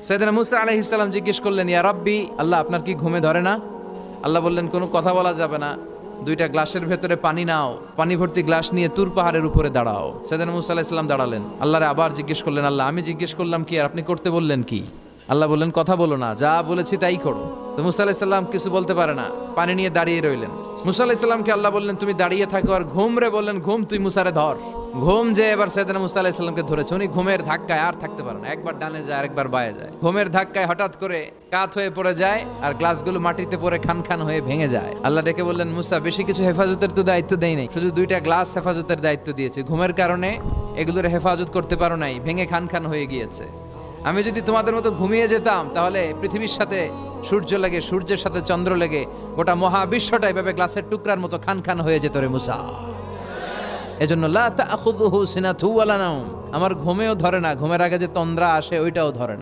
সাইয়েদনা মুসা আলাইহিস সালাম জিজ্ঞেস করলেন, ইয়া রাব্বি, আল্লাহ আপনার কি ঘুমে ধরে না? আল্লাহ বললেন, কোনো কথা বলা যাবে না, দুইটা গ্লাসের ভেতরে পানি নাও, পানি ভর্তি গ্লাস নিয়ে তুর পাহাড়ের উপরে দাঁড়াও। সাইয়েদনা মুসা আলাইহিস সালাম দাঁড়ালেন। আল্লাহরে আবার জিজ্ঞেস করলেন, আল্লাহ আমি জিজ্ঞেস করলাম কি আর আপনি করতে বললেন কি? আল্লাহ বললেন, কথা বলো না, যা বলেছি তাই করো। তো মুসা আলাইহিস সালাম কিছু বলতে পারে না, পানি নিয়ে দাঁড়িয়ে রইলেন। মুসা আলাইহিস সালামকে আল্লাহ বললেন, তুমি দাঁড়িয়ে থাকো আর ঘুম রে, বললেন ঘুম তুই মুসারে ধর। ঘুম যে এবার সাইয়েদনা মুসা আলাইহিস সালামকে ধরেছে। উনি ঘুমের ধাক্কায় আর থাকতে পারেন না, একবার ডানে যায় আরেকবার বায়ে যায়। ঘুমের ধাক্কায় হঠাৎ করে কাত হয়ে পড়ে যায় আর গ্লাসগুলো মাটিতে পড়ে খান খান হয়ে ভেঙে যায়। আল্লাহ ডেকে বললেন, মুসা বেশি কিছু হেফাজতের তো দায়িত্ব দেই নাই, শুধু দুইটা গ্লাস হেফাজতের দায়িত্ব দিয়েছি। ঘুমের কারণে এগুলোর হেফাজত করতে পারো নাই, ভেঙে খান খান হয়ে গিয়েছে। আমি যদি তোমাদের মতো ঘুমিয়ে যেতাম তাহলে পৃথিবীর সাথে সূর্য লেগে, সূর্যের সাথে চন্দ্র লেগে গোটা মহাবিশ্বটা এভাবে গ্লাসের টুকরার মতো খান খান হয়ে যেত রে মুসা। এজন্য লা তাখুযুহু সিনাতু ওয়ালা নাওম, আমার ঘুমেও ধরে না, ঘুমের আগে যে তন্দ্রা আসে ওইটাও ধরে না।